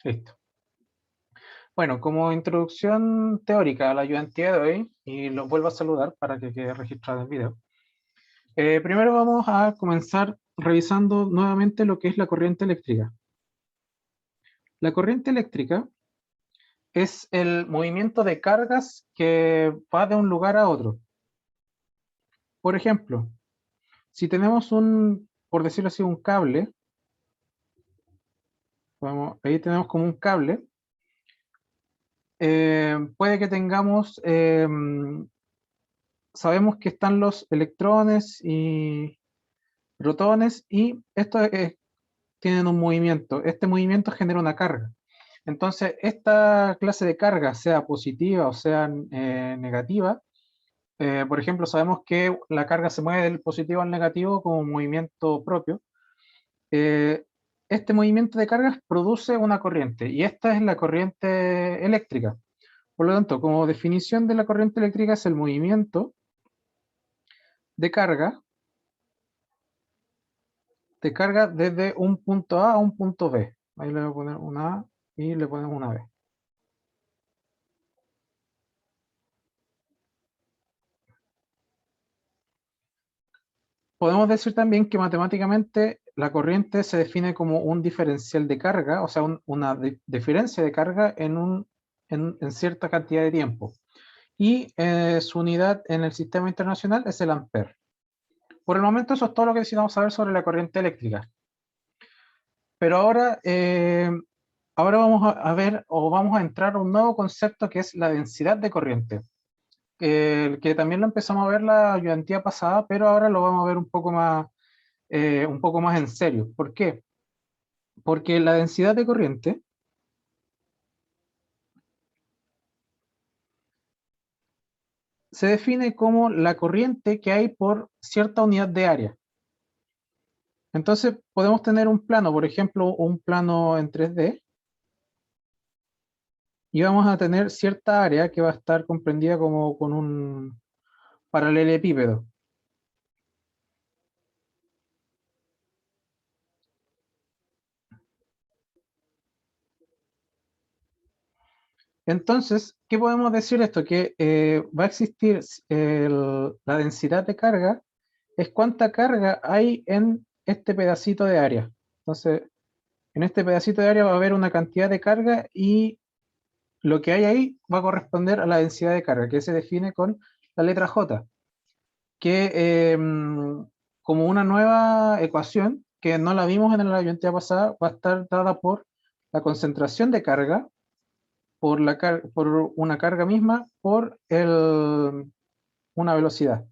Listo. Bueno, como introducción teórica a la ayudantía de hoy, y los vuelvo a saludar para que quede registrado en el video, primero vamos a comenzar revisando nuevamente lo que es la corriente eléctrica. La corriente eléctrica es el movimiento de cargas que va de un lugar a otro. Por ejemplo, si tenemos por decirlo así, un cable, ahí tenemos como un cable, puede que tengamos, sabemos que están los electrones y protones y estos tienen un movimiento. Este movimiento genera una carga. Entonces, esta clase de carga, sea positiva o sea negativa, por ejemplo, sabemos que la carga se mueve del positivo al negativo como un movimiento propio. Eh, este movimiento de cargas produce una corriente y esta es la corriente eléctrica. Por lo tanto, como definición de la corriente eléctrica es el movimiento de carga desde un punto A a un punto B. Ahí le voy a poner una A y le ponemos una B. Podemos decir también que matemáticamente la corriente se define como un diferencial de carga, o sea, una diferencia de carga en cierta cantidad de tiempo. Y su unidad en el sistema internacional es el ampere. Por el momento eso es todo lo que necesitamos saber sobre la corriente eléctrica. Pero ahora vamos a ver o vamos a entrar a un nuevo concepto que es la densidad de corriente. Que también lo empezamos a ver la ayudantía pasada, pero ahora lo vamos a ver un poco más en serio. ¿Por qué? Porque la densidad de corriente se define como la corriente que hay por cierta unidad de área. Entonces podemos tener un plano, por ejemplo, un plano en 3D, y vamos a tener cierta área que va a estar comprendida como con un paralelepípedo. Entonces, ¿qué podemos decir esto? Que va a existir la densidad de carga, es cuánta carga hay en este pedacito de área. Entonces, en este pedacito de área va a haber una cantidad de carga y lo que hay ahí va a corresponder a la densidad de carga, que se define con la letra J, que como una nueva ecuación, que no la vimos en la ayudantía pasada, va a estar dada por la concentración de carga por una carga misma una velocidad.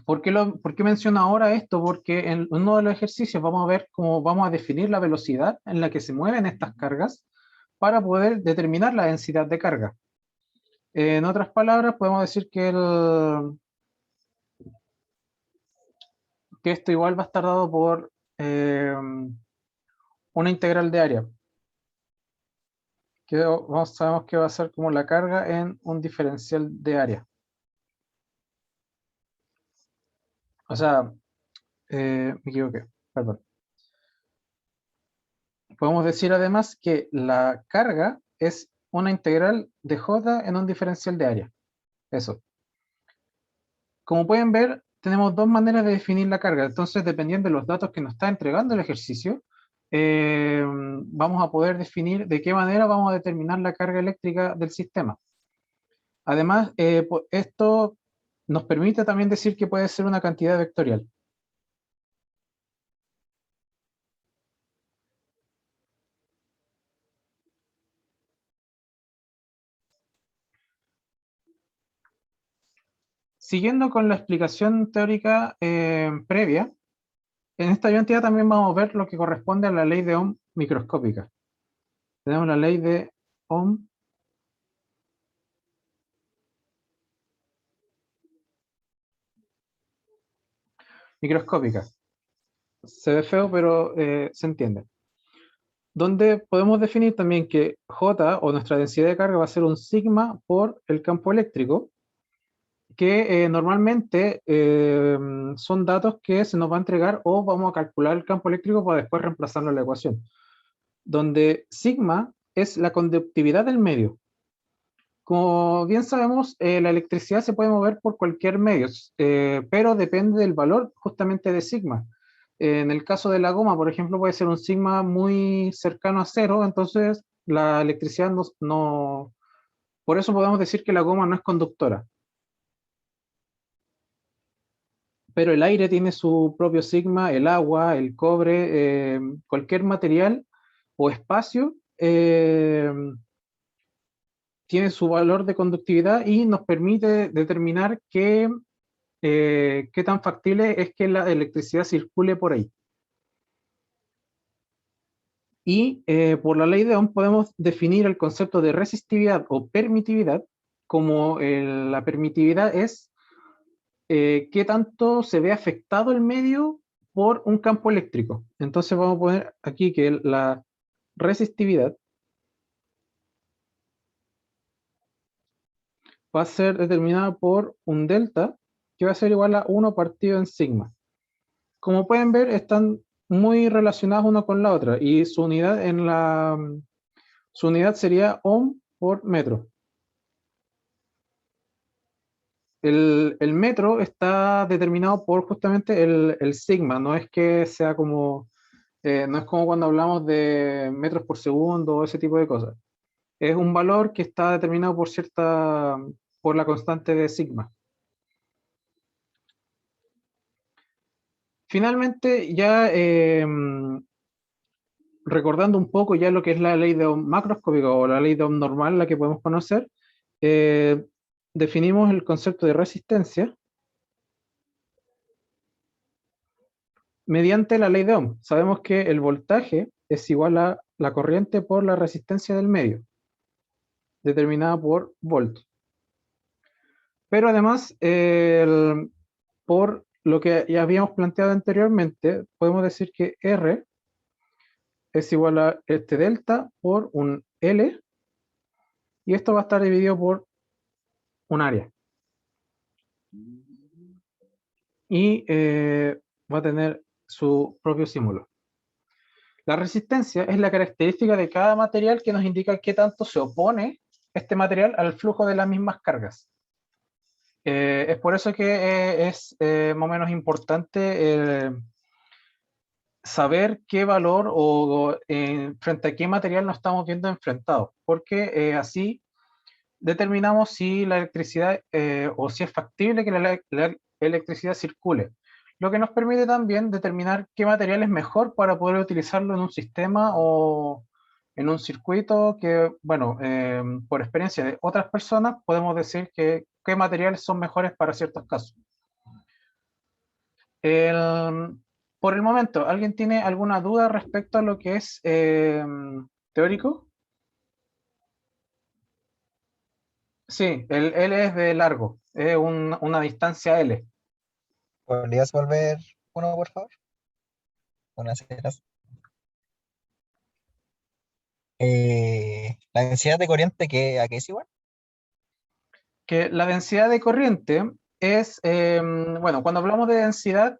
¿Por qué menciono ahora esto? Porque en uno de los ejercicios vamos a ver cómo vamos a definir la velocidad en la que se mueven estas cargas para poder determinar la densidad de carga. En otras palabras, podemos decir que esto igual va a estar dado por una integral de área, que sabemos que va a ser como la carga en un diferencial de área. O sea, me equivoqué, perdón. Podemos decir además que la carga es una integral de J en un diferencial de área. Eso. Como pueden ver, tenemos dos maneras de definir la carga. Entonces, dependiendo de los datos que nos está entregando el ejercicio, vamos a poder definir de qué manera vamos a determinar la carga eléctrica del sistema. Además, esto nos permite también decir que puede ser una cantidad vectorial. Siguiendo con la explicación teórica previa, en esta identidad también vamos a ver lo que corresponde a la ley de Ohm microscópica. Tenemos la ley de Ohm microscópica. Se ve feo, pero se entiende. Donde podemos definir también que J, o nuestra densidad de carga, va a ser un sigma por el campo eléctrico, que normalmente son datos que se nos va a entregar o vamos a calcular el campo eléctrico para después reemplazarlo en la ecuación. donde sigma es la conductividad del medio. Como bien sabemos, la electricidad se puede mover por cualquier medio, pero depende del valor justamente de sigma. En el caso de la goma, por ejemplo, puede ser un sigma muy cercano a cero, entonces la electricidad por eso podemos decir que la goma no es conductora. Pero el aire tiene su propio sigma, el agua, el cobre, cualquier material o espacio tiene su valor de conductividad y nos permite determinar qué tan factible es que la electricidad circule por ahí. Y por la ley de Ohm podemos definir el concepto de resistividad o permitividad como la permitividad es qué tanto se ve afectado el medio por un campo eléctrico. Entonces vamos a poner aquí que la resistividad va a ser determinada por un delta que va a ser igual a 1 partido en sigma. Como pueden ver, están muy relacionadas una con la otra y su unidad sería ohm por metro. El metro está determinado por justamente el sigma, no es que sea como, no es como cuando hablamos de metros por segundo o ese tipo de cosas. Es un valor que está determinado por la constante de sigma. Finalmente, ya recordando un poco ya lo que es la ley de Ohm macroscópica o la ley de Ohm normal, la que podemos conocer, eh, definimos el concepto de resistencia mediante la ley de Ohm. Sabemos que el voltaje es igual a la corriente por la resistencia del medio, determinada por volt. Pero además, por lo que ya habíamos planteado anteriormente, podemos decir que R es igual a este delta por un L, y esto va a estar dividido por un área. Y va a tener su propio símbolo. La resistencia es la característica de cada material que nos indica qué tanto se opone este material al flujo de las mismas cargas. Es por eso que es más o menos importante saber qué valor o frente a qué material nos estamos viendo enfrentados, porque así determinamos si la electricidad o si es factible que la electricidad circule, lo que nos permite también determinar qué material es mejor para poder utilizarlo en un sistema o en un circuito que, bueno, por experiencia de otras personas podemos decir qué materiales son mejores para ciertos casos. El- por el momento, ¿alguien tiene alguna duda respecto a lo que es teórico? Sí, el L es de largo, es una distancia L. ¿Podrías volver uno, por favor? Una ceras. La densidad de corriente, ¿a qué es igual? Que la densidad de corriente es, bueno, cuando hablamos de densidad,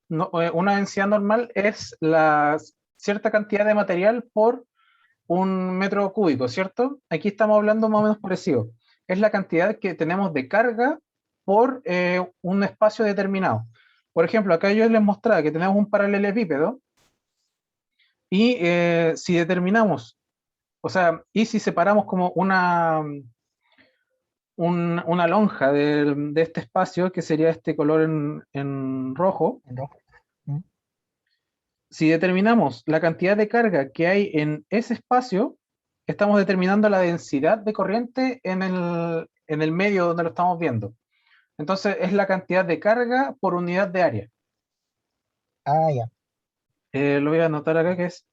una densidad normal es la cierta cantidad de material por un metro cúbico, ¿cierto? Aquí estamos hablando más o menos parecido. Es la cantidad que tenemos de carga por un espacio determinado. Por ejemplo, acá yo les mostraba que tenemos un paralelepípedo y si determinamos, o sea, y si separamos como una lonja de este espacio, que sería este color en rojo, En rojo. ¿Mm? si determinamos la cantidad de carga que hay en ese espacio, estamos determinando la densidad de corriente en el medio donde lo estamos viendo. Entonces es la cantidad de carga por unidad de área. Ah, ya. Lo voy a anotar acá que es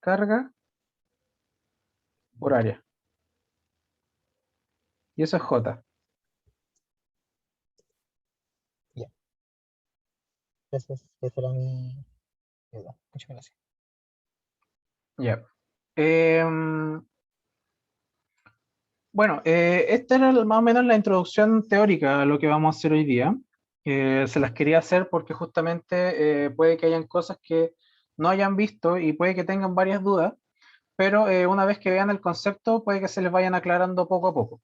carga por área. Y eso es J. Ya. Esa era mi duda. Muchas gracias. Ya. Em, bueno, esta era más o menos la introducción teórica a lo que vamos a hacer hoy día. Se las quería hacer porque justamente puede que hayan cosas que no hayan visto y puede que tengan varias dudas. pero una vez que vean el concepto puede que se les vayan aclarando poco a poco.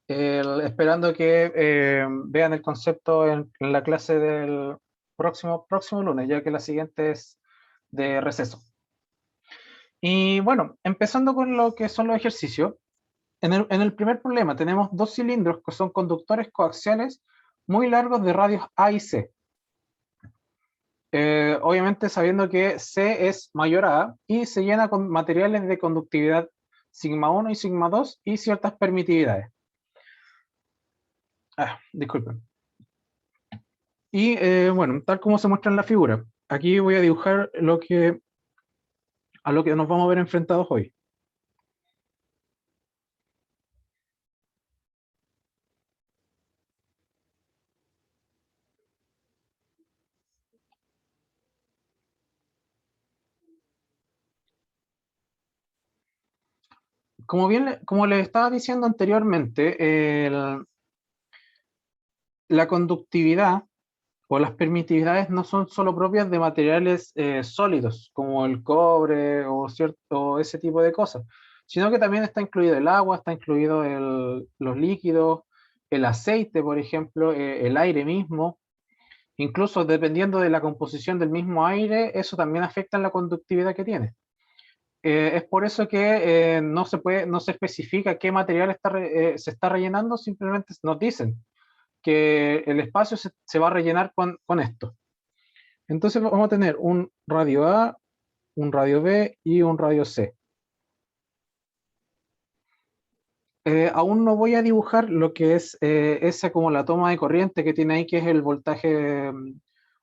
Esperando que vean el concepto en la clase del próximo lunes, ya que la siguiente es de receso. Y bueno, empezando con lo que son los ejercicios, en el primer problema tenemos dos cilindros que son conductores coaxiales muy largos de radios A y C. Obviamente sabiendo que C es mayor a A y se llena con materiales de conductividad sigma 1 y sigma 2 y ciertas permitividades. Disculpen. Y bueno, tal como se muestra en la figura, aquí voy a dibujar a lo que nos vamos a ver enfrentados hoy. Como les estaba diciendo anteriormente, la conductividad o las permitividades no son solo propias de materiales sólidos, como el cobre o ese tipo de cosas, sino que también está incluido el agua, está incluido los líquidos, el aceite, por ejemplo, el aire mismo. Incluso dependiendo de la composición del mismo aire, eso también afecta en la conductividad que tiene. Es por eso que no se especifica qué material se está rellenando, simplemente nos dicen que el espacio se va a rellenar con esto. Entonces vamos a tener un radio A, un radio B y un radio C. Aún no voy a dibujar lo que es esa como la toma de corriente que tiene ahí, que es el voltaje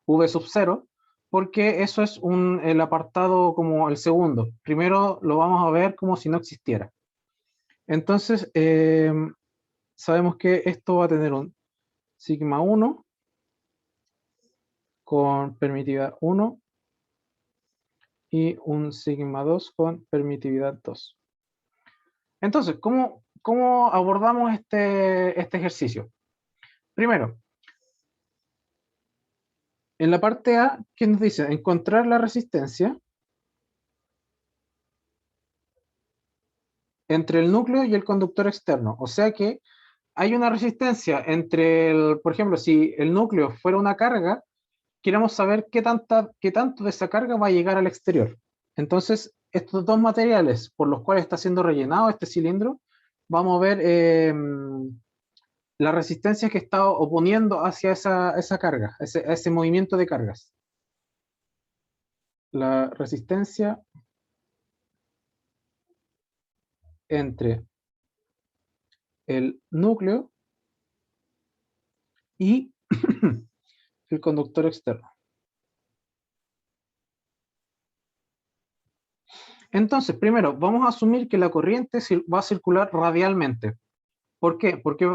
V sub 0, porque eso es el apartado como el segundo. Primero lo vamos a ver como si no existiera. Entonces, sabemos que esto va a tener un sigma 1 con permitividad 1 y un sigma 2 con permitividad 2. Entonces, ¿cómo abordamos este ejercicio? Primero, en la parte A, ¿qué nos dice? Encontrar la resistencia entre el núcleo y el conductor externo. O sea que hay una resistencia por ejemplo, si el núcleo fuera una carga, queremos saber qué tanto de esa carga va a llegar al exterior. Entonces, estos dos materiales por los cuales está siendo rellenado este cilindro, vamos a ver la resistencia que está oponiendo hacia esa carga, ese movimiento de cargas. La resistencia entre el núcleo y el conductor externo. Entonces, primero, vamos a asumir que la corriente va a circular radialmente. ¿Por qué? Porque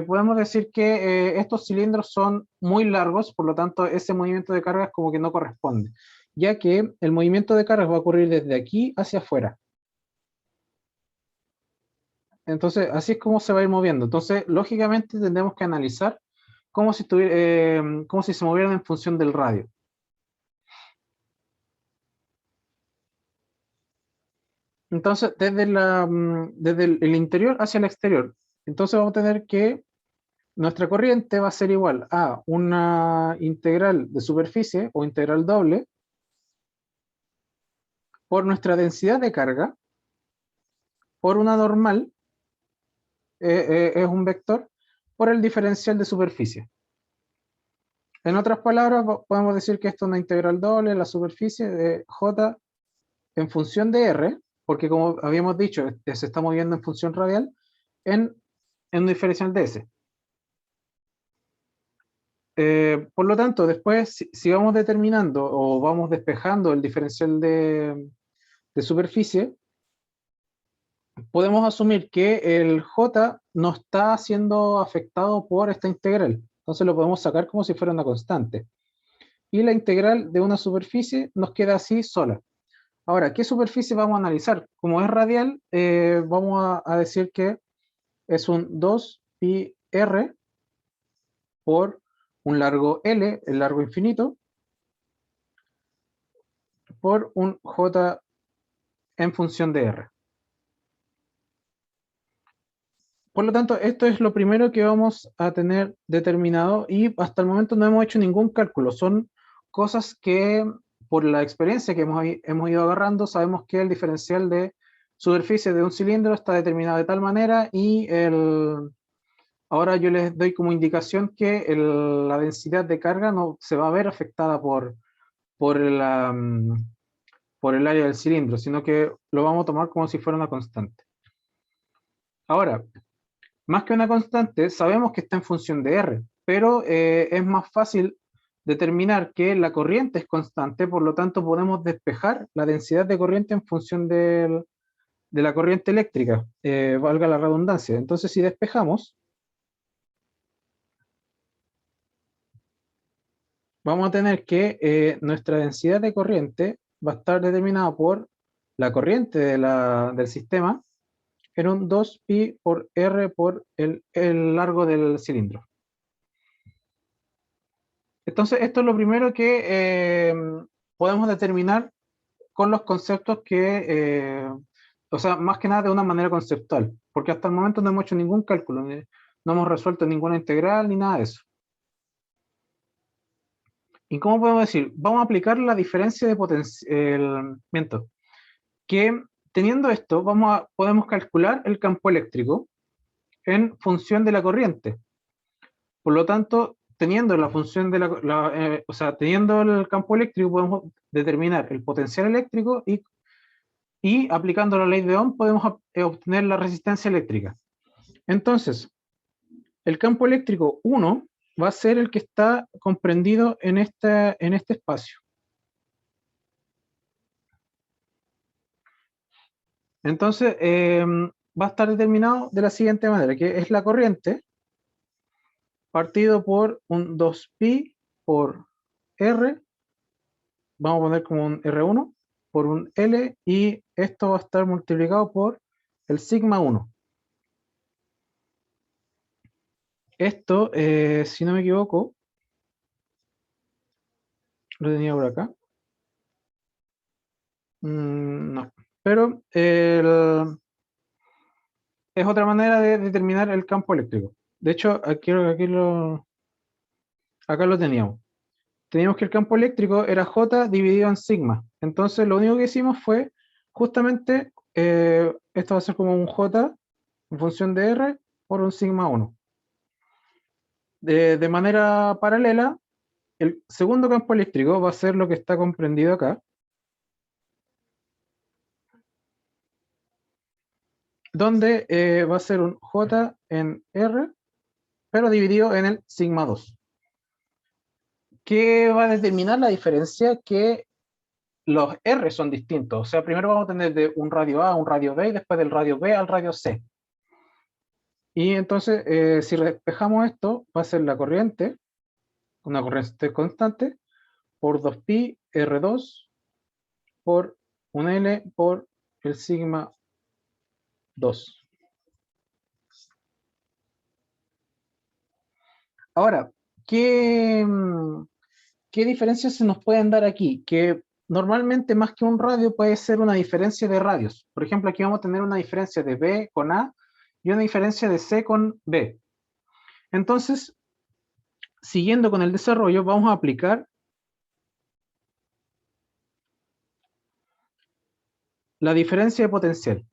podemos decir que estos cilindros son muy largos, por lo tanto, ese movimiento de cargas como que no corresponde, ya que el movimiento de cargas va a ocurrir desde aquí hacia afuera. Entonces, así es como se va a ir moviendo. Entonces, lógicamente, tendremos que analizar como si se movieran en función del radio. Entonces, desde el interior hacia el exterior. Entonces, vamos a tener que nuestra corriente va a ser igual a una integral de superficie o integral doble por nuestra densidad de carga por una normal, es un vector, por el diferencial de superficie. En otras palabras, podemos decir que esto es una integral doble, la superficie de J en función de R, porque como habíamos dicho, se está moviendo en función radial, en un diferencial de S. Por lo tanto, después, si vamos determinando o vamos despejando el diferencial de superficie, podemos asumir que el J no está siendo afectado por esta integral. Entonces lo podemos sacar como si fuera una constante. Y la integral de una superficie nos queda así sola. Ahora, ¿qué superficie vamos a analizar? Como es radial, vamos a decir que es un 2πr por un largo L, el largo infinito, por un J en función de R. Por lo tanto, esto es lo primero que vamos a tener determinado y hasta el momento no hemos hecho ningún cálculo. Son cosas que por la experiencia que hemos ido agarrando, sabemos que el diferencial de superficie de un cilindro está determinado de tal manera y ahora yo les doy como indicación que la densidad de carga no se va a ver afectada por por el área del cilindro, sino que lo vamos a tomar como si fuera una constante. Ahora, más que una constante, sabemos que está en función de R, pero es más fácil determinar que la corriente es constante, por lo tanto podemos despejar la densidad de corriente en función de la corriente eléctrica, valga la redundancia. Entonces, si despejamos, vamos a tener que nuestra densidad de corriente va a estar determinada por la corriente del sistema en un 2pi por R por el largo del cilindro. Entonces, esto es lo primero que podemos determinar con los conceptos o sea, más que nada de una manera conceptual, porque hasta el momento no hemos hecho ningún cálculo, no hemos resuelto ninguna integral ni nada de eso. ¿Y cómo podemos decir? Vamos a aplicar la diferencia de potenciamiento, que teniendo esto, podemos calcular el campo eléctrico en función de la corriente. Por lo tanto, teniendo la función de o sea, teniendo el campo eléctrico, podemos determinar el potencial eléctrico y aplicando la ley de Ohm podemos obtener la resistencia eléctrica. Entonces, el campo eléctrico 1 va a ser el que está comprendido en este espacio. Entonces, va a estar determinado de la siguiente manera, que es la corriente partido por un 2pi por R, vamos a poner como un R1, por un L, y esto va a estar multiplicado por el sigma 1. Esto, si no me equivoco, lo tenía por acá. No, pero es otra manera de determinar el campo eléctrico. De hecho, acá lo teníamos. Teníamos que el campo eléctrico era J dividido en sigma. Entonces, lo único que hicimos fue justamente, esto va a ser como un J en función de R por un sigma 1. De manera paralela, el segundo campo eléctrico va a ser lo que está comprendido acá, donde va a ser un J en R, pero dividido en el sigma 2. ¿Qué va a determinar la diferencia? Que los R son distintos. O sea, primero vamos a tener de un radio A a un radio B y después del radio B al radio C. Y entonces, si despejamos esto, va a ser la corriente, una corriente constante, por 2pi R2 por un L por el sigma 2. Ahora, ¿qué diferencias se nos pueden dar aquí? Que normalmente más que un radio puede ser una diferencia de radios. Por ejemplo, aquí vamos a tener una diferencia de B con A y una diferencia de C con B. Entonces, siguiendo con el desarrollo, vamos a aplicar la diferencia de potencial.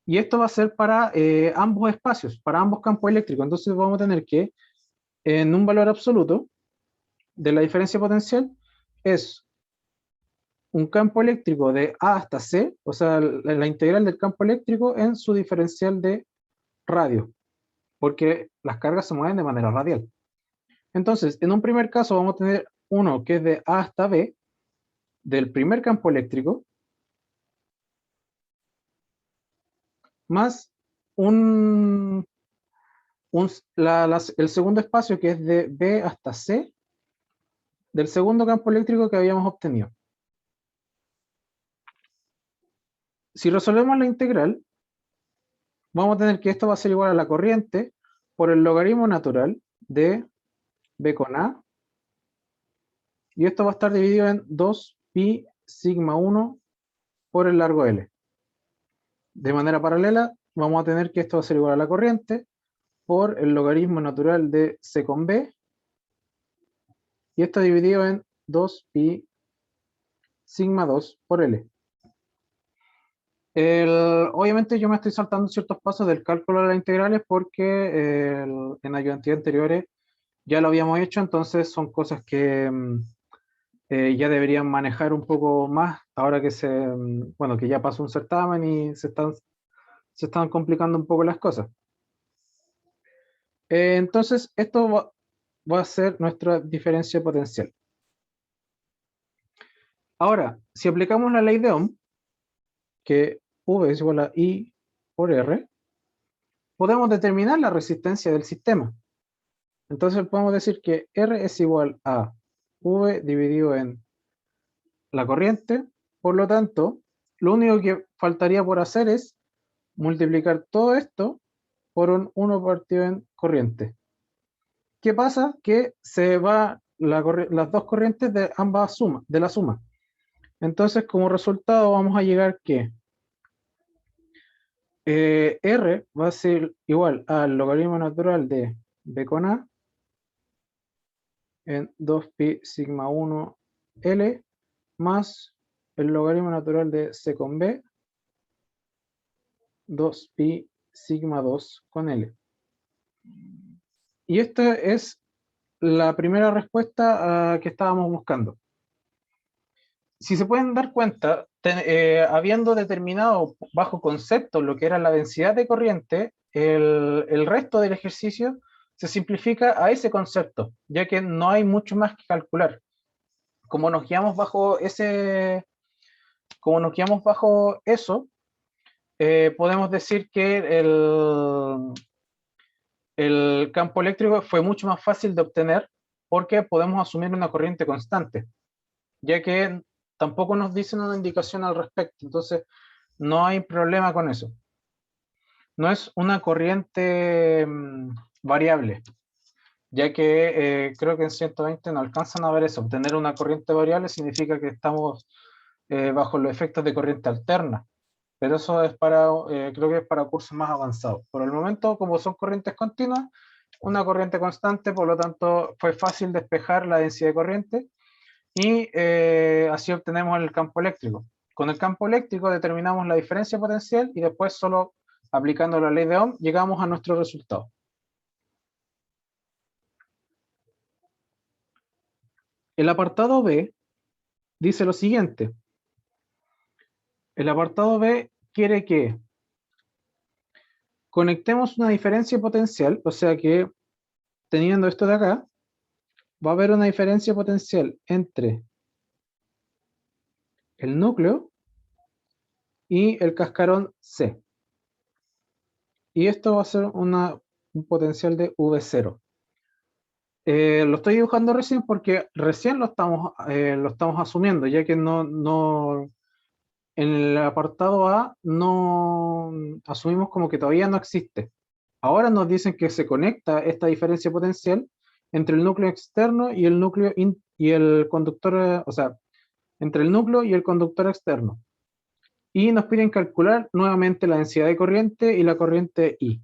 Y esto va a ser para ambos espacios, para ambos campos eléctricos. Entonces vamos a tener que, en un valor absoluto de la diferencia potencial, es un campo eléctrico de A hasta C, o sea, la integral del campo eléctrico en su diferencial de radio, porque las cargas se mueven de manera radial. Entonces, en un primer caso vamos a tener uno que es de A hasta B, del primer campo eléctrico, más el segundo espacio que es de B hasta C, del segundo campo eléctrico que habíamos obtenido. Si resolvemos la integral, vamos a tener que esto va a ser igual a la corriente por el logaritmo natural de B con A, y esto va a estar dividido en 2pi sigma 1 por el largo L. De manera paralela, vamos a tener que esto va a ser igual a la corriente por el logaritmo natural de C con B, y esto dividido en 2pi sigma 2 por L. Obviamente yo me estoy saltando ciertos pasos del cálculo de las integrales porque en ayudantías anteriores ya lo habíamos hecho, entonces son cosas que ya deberían manejar un poco más ahora que bueno, que ya pasó un certamen y se están complicando un poco las cosas. Entonces esto va a ser nuestra diferencia potencial. Ahora, si aplicamos la ley de Ohm, que V es igual a I por R, podemos determinar la resistencia del sistema. Entonces podemos decir que R es igual a V dividido en la corriente. Por lo tanto, lo único que faltaría por hacer es multiplicar todo esto por un 1 partido en corriente. ¿Qué pasa? Que se va las dos corrientes de ambas sumas, de la suma. Entonces, como resultado vamos a llegar que R va a ser igual al logaritmo natural de B con A en 2pi sigma 1 L más el logaritmo natural de C con B, 2pi sigma 2 con L. Y esta es la primera respuesta que estábamos buscando. Si se pueden dar cuenta, habiendo determinado bajo concepto lo que era la densidad de corriente, el resto del ejercicio se simplifica a ese concepto, ya que no hay mucho más que calcular. Como nos guiamos bajo eso, podemos decir que el campo eléctrico fue mucho más fácil de obtener porque podemos asumir una corriente constante, ya que tampoco nos dicen una indicación al respecto, entonces no hay problema con eso. No es una corriente variable, ya que creo que en 120 no alcanzan a ver eso. Obtener una corriente variable significa que estamos bajo los efectos de corriente alterna, pero eso es creo que es para cursos más avanzados. Por el momento, como son corrientes continuas, una corriente constante, por lo tanto fue fácil despejar la densidad de corriente y así obtenemos el campo eléctrico. Con el campo eléctrico determinamos la diferencia potencial y después solo aplicando la ley de Ohm llegamos a nuestro resultado. El apartado B dice lo siguiente. El apartado B quiere que conectemos una diferencia potencial, o sea que teniendo esto de acá, va a haber una diferencia potencial entre el núcleo y el cascarón C. Y esto va a ser un potencial de V0. Lo estoy dibujando recién porque recién lo estamos asumiendo, ya que en el apartado A no asumimos como que todavía no existe. Ahora nos dicen que se conecta esta diferencia potencial entre el núcleo externo y el núcleo y el conductor, o sea, entre el núcleo y el conductor externo. Y nos piden calcular nuevamente la densidad de corriente y la corriente I.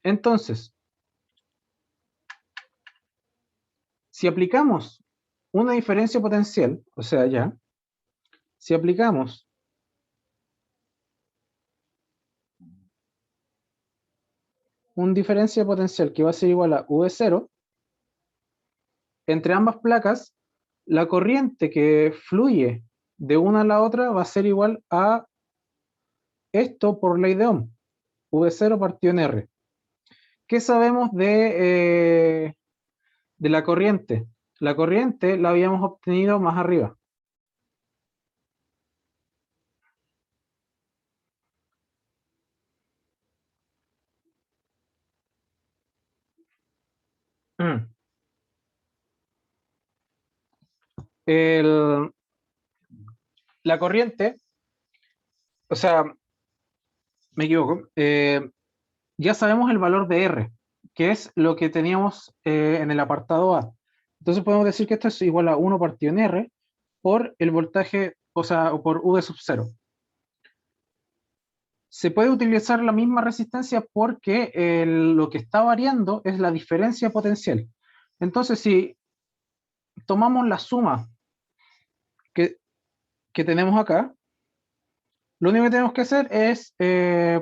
Entonces, si aplicamos una diferencia potencial, o sea, si aplicamos una diferencia potencial que va a ser igual a V0, entre ambas placas, la corriente que fluye de una a la otra va a ser igual a esto por ley de Ohm, V0 partido en R. ¿Qué sabemos de la corriente? La corriente la habíamos obtenido más arriba. La corriente, o sea, me equivoco, ya sabemos el valor de R, que es lo que teníamos en el apartado A. Entonces podemos decir que esto es igual a 1 partido en R por el voltaje, o sea, o por V sub 0. Se puede utilizar la misma resistencia porque lo que está variando es la diferencia potencial. Entonces, si tomamos la suma que, que tenemos acá, lo único que tenemos que hacer es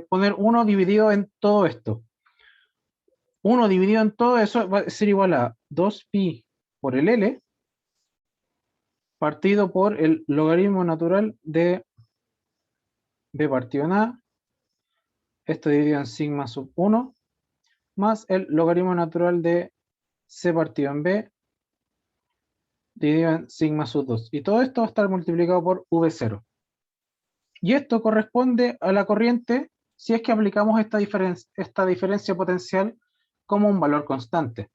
poner 1 dividido en todo esto. 1 dividido en todo eso va a ser igual a 2pi por el L partido por el logaritmo natural de B partido en A, esto dividido en sigma sub 1, más el logaritmo natural de C partido en B, dividido en sigma sub 2. Y todo esto va a estar multiplicado por V0. Y esto corresponde a la corriente si es que aplicamos esta diferencia potencial como un valor constante.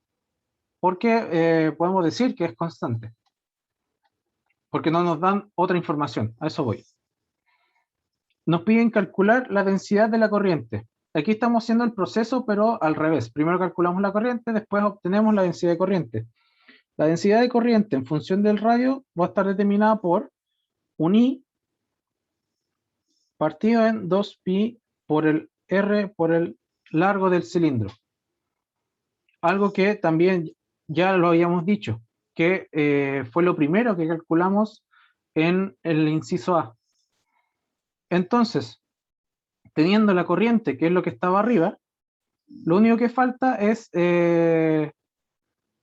Porque podemos decir que es constante. Porque no nos dan otra información. A eso voy. Nos piden calcular la densidad de la corriente. Aquí estamos haciendo el proceso, pero al revés. Primero calculamos la corriente, después obtenemos la densidad de corriente. La densidad de corriente en función del radio va a estar determinada por un I partido en 2pi por el R por el largo del cilindro. Algo que también ya lo habíamos dicho, que fue lo primero que calculamos en el inciso A. Entonces, teniendo la corriente, que es lo que estaba arriba, lo único que falta es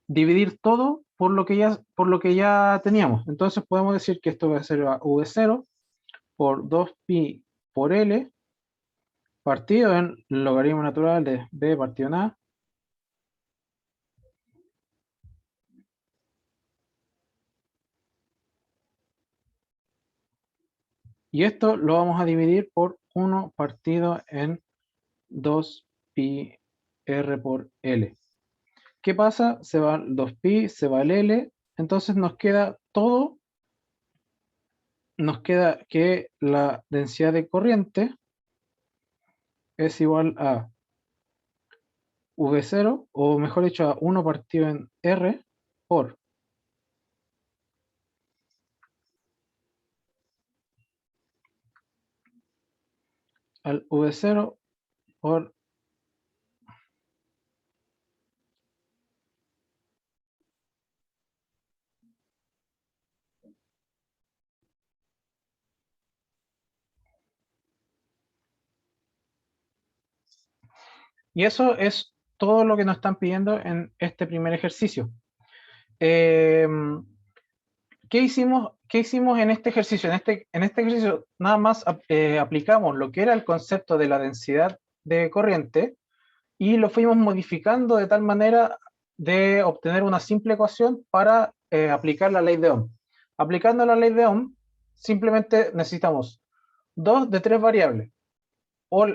dividir todo por lo que ya teníamos. Entonces podemos decir que esto va a ser V0 por 2pi por L partido en logaritmo natural de B partido en A y esto lo vamos a dividir por 1 partido en 2pi R por L. ¿Qué pasa? Se va el 2pi, se va el L, entonces nos queda todo, nos queda que la densidad de corriente es igual a V0, o mejor dicho, a 1 partido en R por al V0 por y eso es todo lo que nos están pidiendo en este primer ejercicio. ¿Qué hicimos en este ejercicio? En este ejercicio nada más aplicamos lo que era el concepto de la densidad de corriente y lo fuimos modificando de tal manera de obtener una simple ecuación para aplicar la ley de Ohm. Aplicando la ley de Ohm, simplemente necesitamos 2 de 3 variables, o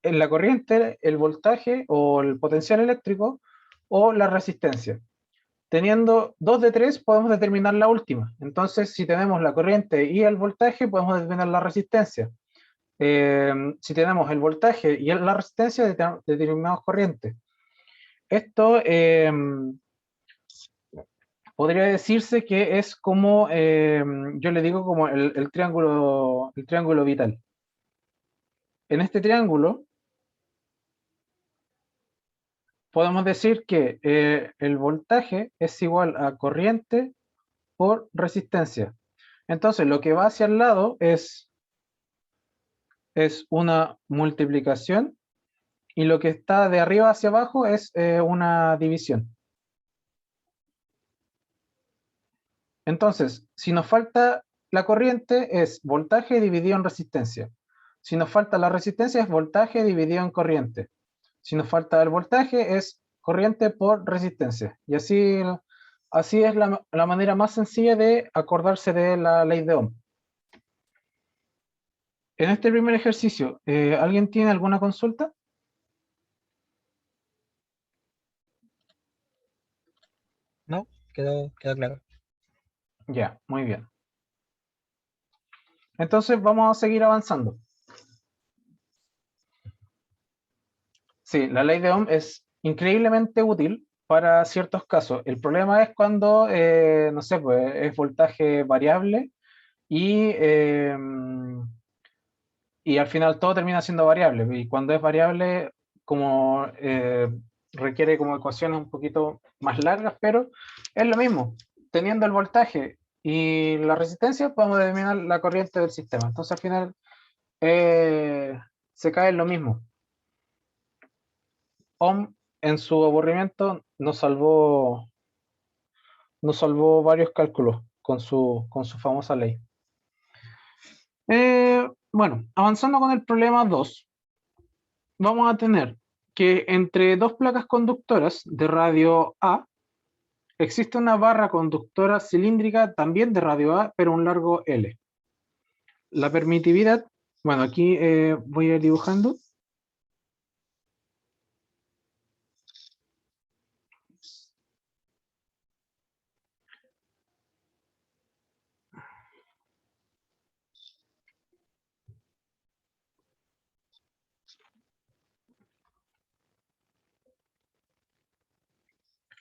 en la corriente, el voltaje o el potencial eléctrico, o la resistencia. Teniendo 2 de 3 podemos determinar la última. Entonces, si tenemos la corriente y el voltaje, podemos determinar la resistencia. Si tenemos el voltaje y la resistencia, determinamos corriente. Esto podría decirse que es como, yo le digo como el triángulo vital. En este triángulo podemos decir que el voltaje es igual a corriente por resistencia. Entonces, lo que va hacia el lado es una multiplicación y lo que está de arriba hacia abajo es una división. Entonces, si nos falta la corriente es voltaje dividido en resistencia. Si nos falta la resistencia es voltaje dividido en corriente. Si nos falta el voltaje es corriente por resistencia. Y así es la manera más sencilla de acordarse de la ley de Ohm. En este primer ejercicio, ¿alguien tiene alguna consulta? No, quedó claro. Ya, muy bien. Entonces vamos a seguir avanzando. Sí, la ley de Ohm es increíblemente útil para ciertos casos. El problema es cuando, no sé, pues es voltaje variable y al final todo termina siendo variable. Y cuando es variable, como requiere como ecuaciones un poquito más largas, pero es lo mismo. Teniendo el voltaje y la resistencia, podemos determinar la corriente del sistema. Entonces al final se cae en lo mismo. Ohm, en su aburrimiento, nos salvó varios cálculos con su famosa ley. Bueno, avanzando con el problema 2, vamos a tener que entre dos placas conductoras de radio A existe una barra conductora cilíndrica también de radio A, pero un largo L. La permitividad, bueno, aquí voy a ir dibujando.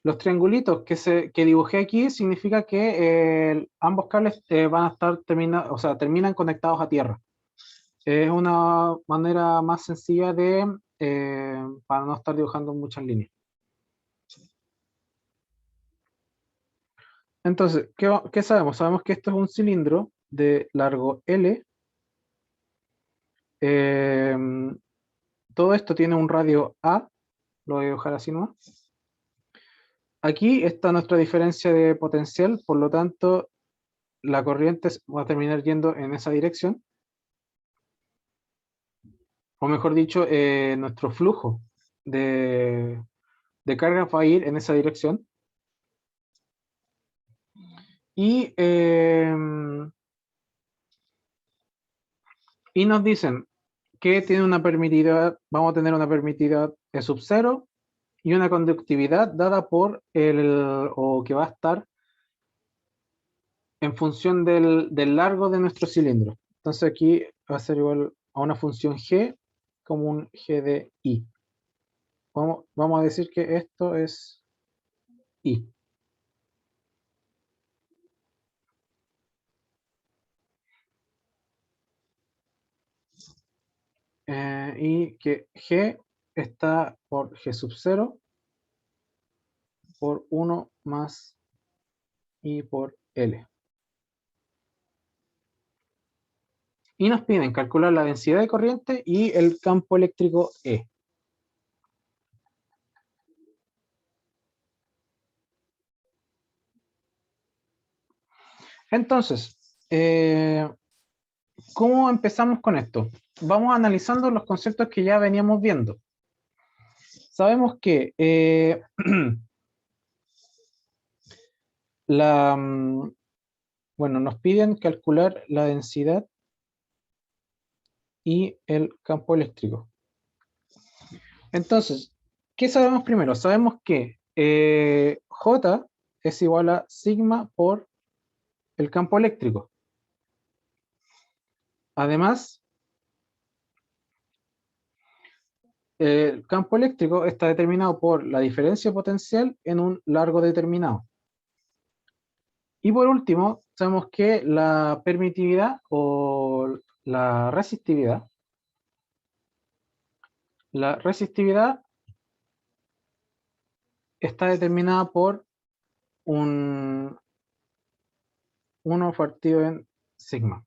Los triangulitos que dibujé aquí significa que ambos cables van a estar terminan conectados a tierra. Es una manera más sencilla para no estar dibujando muchas líneas. Entonces, ¿qué sabemos? Sabemos que esto es un cilindro de largo L. Todo esto tiene un radio A. Lo voy a dibujar así nomás. Aquí está nuestra diferencia de potencial, por lo tanto, la corriente va a terminar yendo en esa dirección. O mejor dicho, nuestro flujo de carga va a ir en esa dirección. Y nos dicen que tiene una permitividad, vamos a tener una permitividad E sub 0 y una conductividad dada por o que va a estar en función del largo de nuestro cilindro. Entonces aquí va a ser igual a una función G como un G de I. Vamos a decir que esto es I. Y que G está por G sub 0 por 1 más I por L. Y nos piden calcular la densidad de corriente y el campo eléctrico E. Entonces, ¿cómo empezamos con esto? Vamos analizando los conceptos que ya veníamos viendo. Sabemos que bueno, nos piden calcular la densidad y el campo eléctrico. Entonces, ¿qué sabemos primero? Sabemos que J es igual a sigma por el campo eléctrico. Además, el campo eléctrico está determinado por la diferencia potencial en un largo determinado. Y por último, sabemos que la permitividad o la resistividad está determinada por 1 partido en sigma.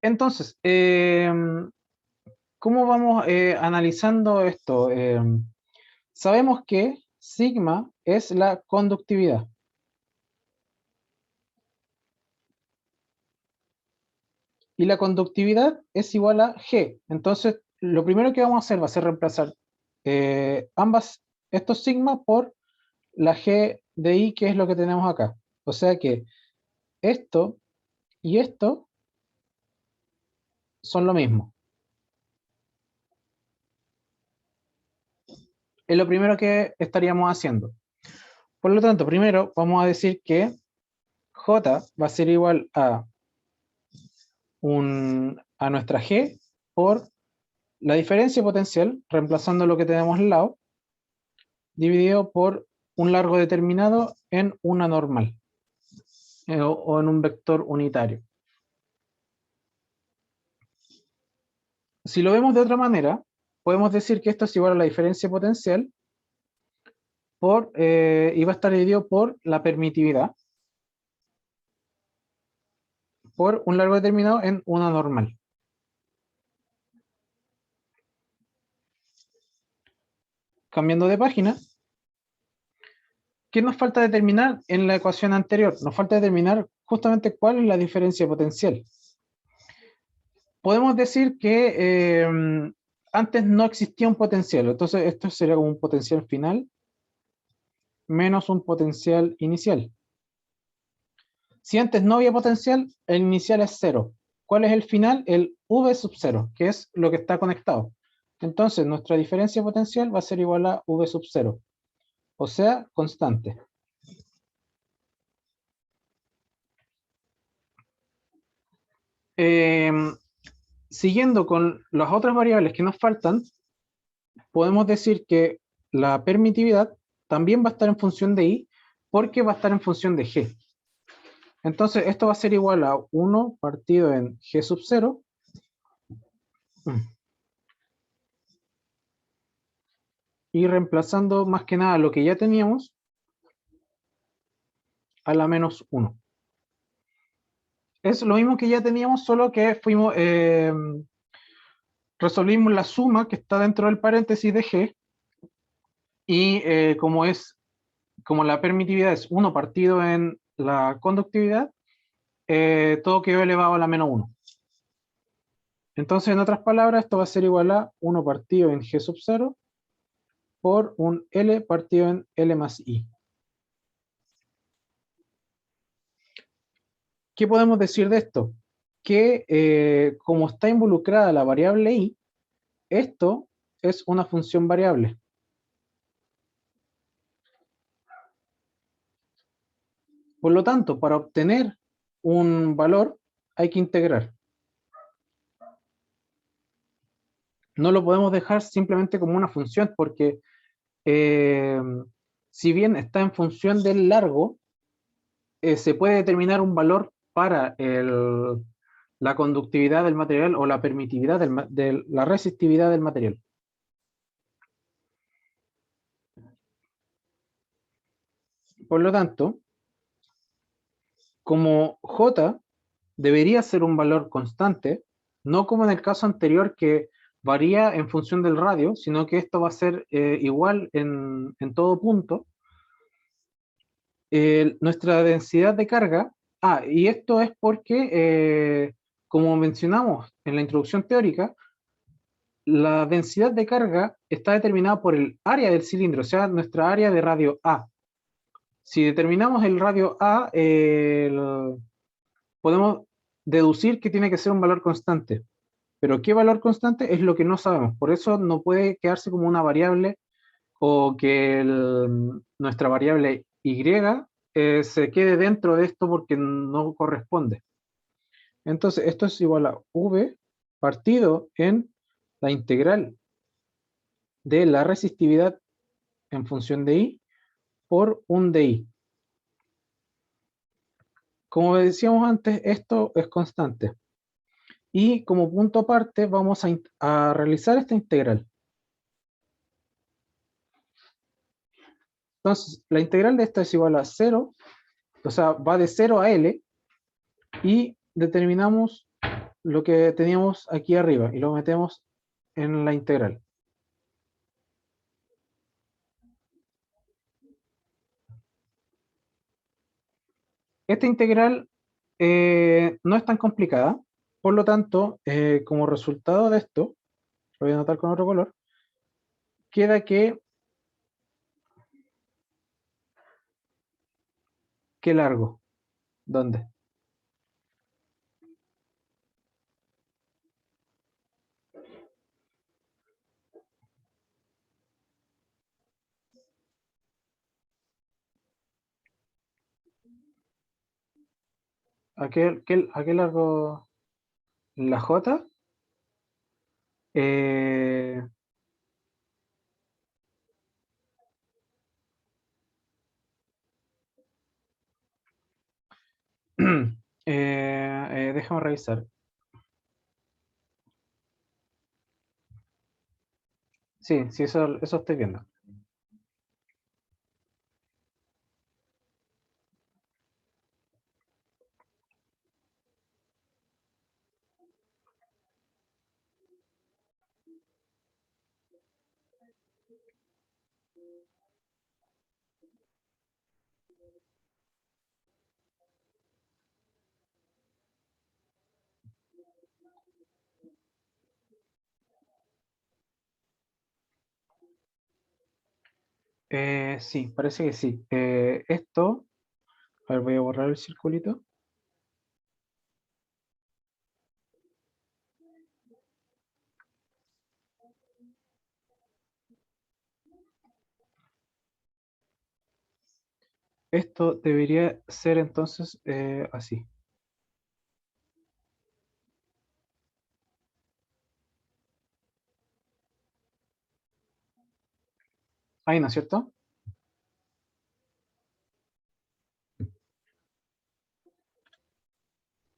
Entonces, ¿cómo vamos analizando esto? Sabemos que sigma es la conductividad. Y la conductividad es igual a G. Entonces, lo primero que vamos a hacer va a ser reemplazar estos sigma por la G de I, que es lo que tenemos acá. O sea que esto y esto son lo mismo. Es lo primero que estaríamos haciendo. Por lo tanto, primero vamos a decir que J va a ser igual a nuestra G por la diferencia potencial, reemplazando lo que tenemos al lado, dividido por un largo determinado en una normal, o en un vector unitario. Si lo vemos de otra manera, podemos decir que esto es igual a la diferencia potencial y va a estar dividido por la permitividad, por un largo determinado en una normal. Cambiando de página, ¿qué nos falta determinar en la ecuación anterior? Nos falta determinar justamente cuál es la diferencia potencial. Podemos decir que antes no existía un potencial, entonces esto sería como un potencial final menos un potencial inicial. Si antes no había potencial, el inicial es 0. ¿Cuál es el final? El V sub 0, que es lo que está conectado. Entonces nuestra diferencia potencial va a ser igual a V sub 0, o sea, constante. Siguiendo con las otras variables que nos faltan, podemos decir que la permitividad también va a estar en función de I, porque va a estar en función de G. Entonces esto va a ser igual a 1 partido en G sub 0, y reemplazando más que nada lo que ya teníamos a la menos 1. Es lo mismo que ya teníamos, solo que resolvimos la suma que está dentro del paréntesis de G, y como la permitividad es 1 partido en la conductividad, todo quedó elevado a la menos 1. Entonces, en otras palabras, esto va a ser igual a 1 partido en G sub 0 por un L partido en L más I. ¿Qué podemos decir de esto? Que como está involucrada la variable I, esto es una función variable. Por lo tanto, para obtener un valor hay que integrar. No lo podemos dejar simplemente como una función, porque eh, si bien está en función del largo, se puede determinar un valor para la conductividad del material o la permitividad de la resistividad del material. Por lo tanto, como J debería ser un valor constante, no como en el caso anterior que varía en función del radio, sino que esto va a ser igual en todo punto. Nuestra densidad de carga, y esto es porque, como mencionamos en la introducción teórica, la densidad de carga está determinada por el área del cilindro, o sea, nuestra área de radio A. Si determinamos el radio A, podemos deducir que tiene que ser un valor constante. Pero ¿qué valor constante? Es lo que no sabemos. Por eso no puede quedarse como una variable, o que nuestra variable Y se quede dentro de esto porque no corresponde. Entonces, esto es igual a V partido en la integral de la resistividad en función de I por un de I. Como decíamos antes, esto es constante. Y como punto aparte vamos a realizar esta integral. Entonces, la integral de esto es igual a 0, o sea, va de 0 a L, y determinamos lo que teníamos aquí arriba y lo metemos en la integral. Esta integral no es tan complicada, por lo tanto, como resultado de esto, lo voy a anotar con otro color, queda que largo. ¿Dónde? ¿A qué largo? ¿La J? Eh, déjame revisar. Sí, sí, eso estoy viendo. Sí, parece que sí. Esto, a ver, voy a borrar el circulito. Esto debería ser entonces así. Ahí, ¿no es cierto?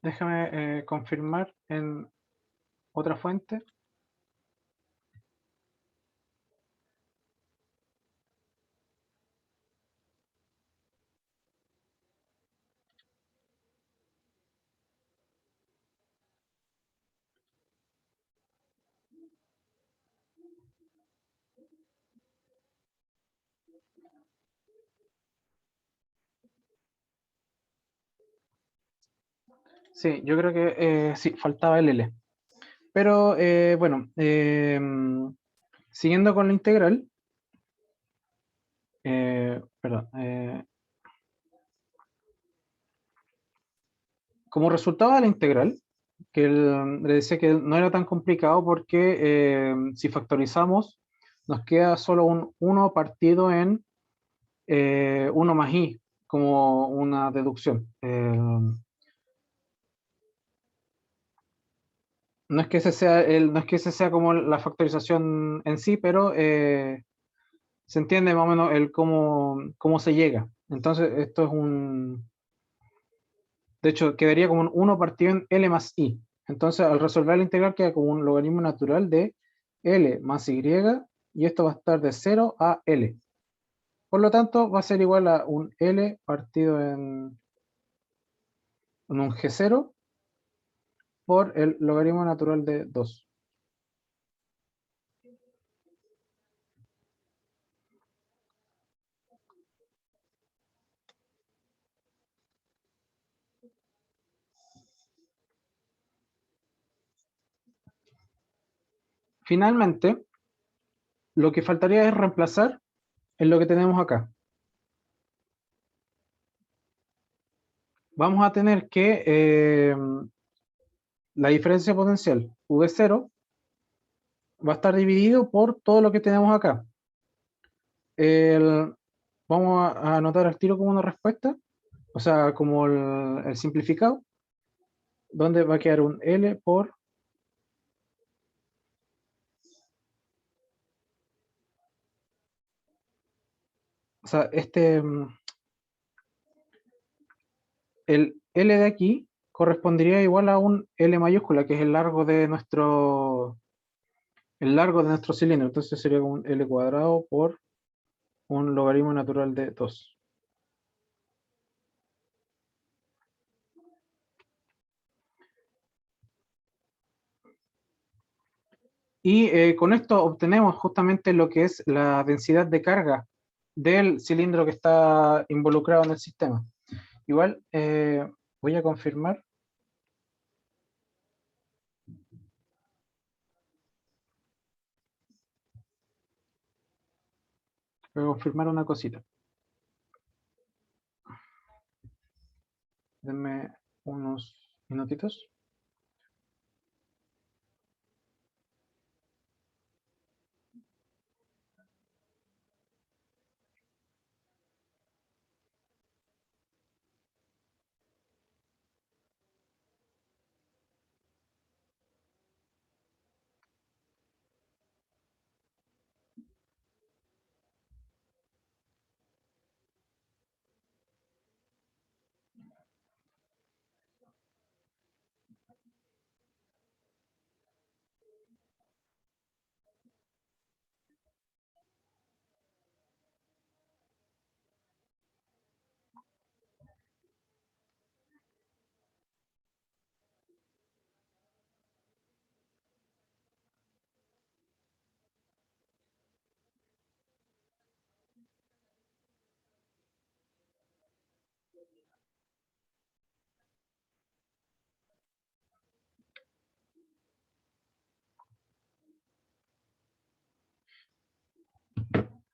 Déjame confirmar en otra fuente. Sí, yo creo que sí, faltaba el L. Pero bueno, siguiendo con la integral, perdón, como resultado de la integral, que le decía que no era tan complicado porque si factorizamos, nos queda solo un 1 partido en 1 más i, como una deducción. No es que ese sea no es que ese sea como la factorización en sí, pero se entiende más o menos el cómo se llega. Entonces, esto es de hecho, quedaría como un 1 partido en L más I. Entonces, al resolver la integral queda como un logaritmo natural de L más Y, y esto va a estar de 0 a L. Por lo tanto, va a ser igual a un L partido en un G0 por el logaritmo natural de 2. Finalmente, lo que faltaría es reemplazar en lo que tenemos acá. Vamos a tener que la diferencia potencial V0 va a estar dividido por todo lo que tenemos acá. El- vamos a anotar al tiro como una respuesta, o sea, como el simplificado, donde va a quedar un L por, o sea, el L de aquí correspondería igual a un L mayúscula, que es el largo de nuestro cilindro. Entonces sería como un L cuadrado por un logaritmo natural de 2. Y con esto obtenemos justamente lo que es la densidad de carga del cilindro que está involucrado en el sistema. Igual voy a confirmar. Voy a confirmar una cosita. Denme unos minutitos.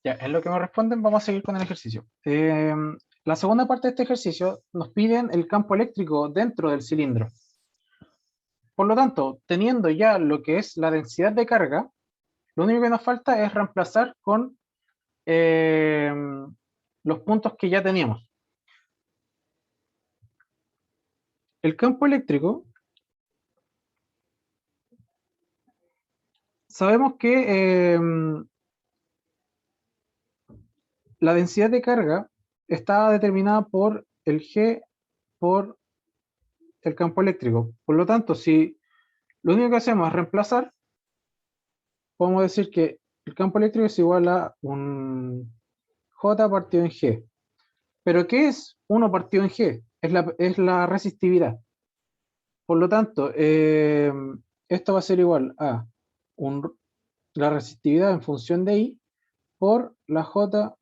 Ya, en lo que me responden, vamos a seguir con el ejercicio. La segunda parte de este ejercicio nos piden el campo eléctrico dentro del cilindro. Por lo tanto, teniendo ya lo que es la densidad de carga, lo único que nos falta es reemplazar con los puntos que ya teníamos. El campo eléctrico, sabemos que la densidad de carga está determinada por el G por el campo eléctrico. Por lo tanto, si lo único que hacemos es reemplazar, podemos decir que el campo eléctrico es igual a un J partido en G. ¿Pero qué es 1 partido en G? Es la resistividad. Por lo tanto, esto va a ser igual a la resistividad en función de I por la J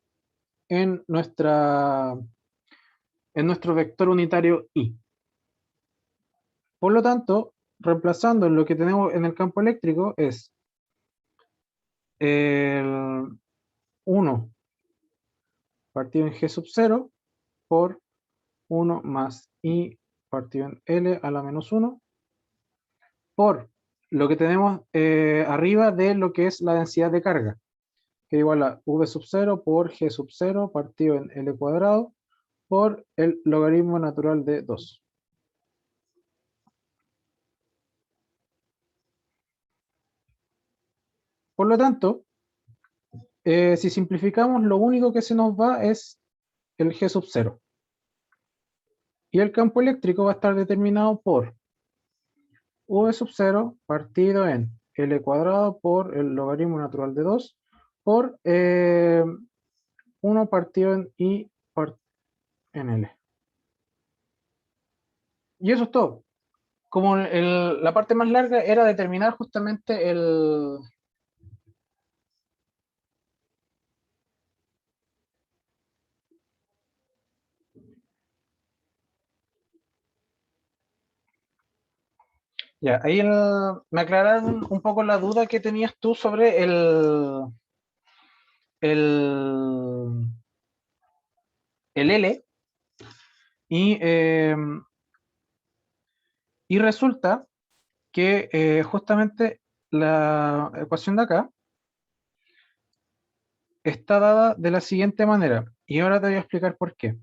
en, en nuestro vector unitario I. Por lo tanto, reemplazando lo que tenemos en el campo eléctrico es el 1 partido en G sub 0 por 1 más I partido en L a la menos 1 por lo que tenemos arriba de lo que es la densidad de carga, que es igual a V sub 0 por G sub 0 partido en L cuadrado por el logaritmo natural de 2. Por lo tanto, si simplificamos, lo único que se nos va es el G sub 0. Y el campo eléctrico va a estar determinado por V sub 0 partido en L cuadrado por el logaritmo natural de 2 por 1 partido en I en L. Y eso es todo. Como la parte más larga era determinar justamente el... Ya, ahí me aclararon un poco la duda que tenías tú sobre el, el L y, y resulta que justamente la ecuación de acá está dada de la siguiente manera, y ahora te voy a explicar por qué.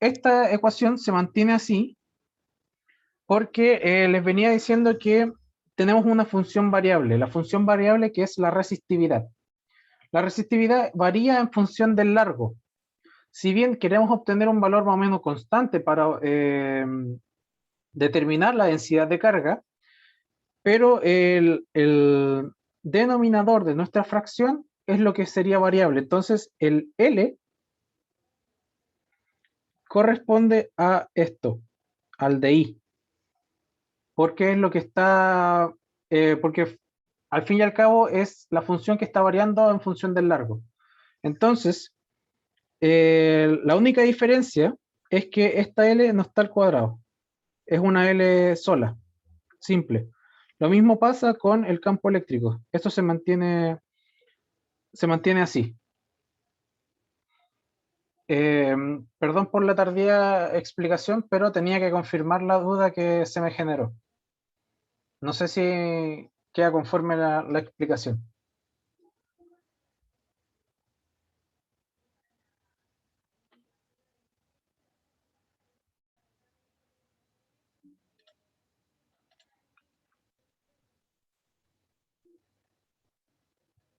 Esta ecuación se mantiene así porque les venía diciendo que tenemos una función variable, la función variable que es la resistividad. La resistividad varía en función del largo. Si bien queremos obtener un valor más o menos constante para determinar la densidad de carga, pero el denominador de nuestra fracción es lo que sería variable. Entonces, el L corresponde a esto, al de I, porque es lo que está, porque al fin y al cabo es la función que está variando en función del largo. Entonces, la única diferencia es que esta L no está al cuadrado, es una L sola, simple. Lo mismo pasa con el campo eléctrico, esto se mantiene así. Perdón por la tardía explicación, pero tenía que confirmar la duda que se me generó. No sé si queda conforme la explicación.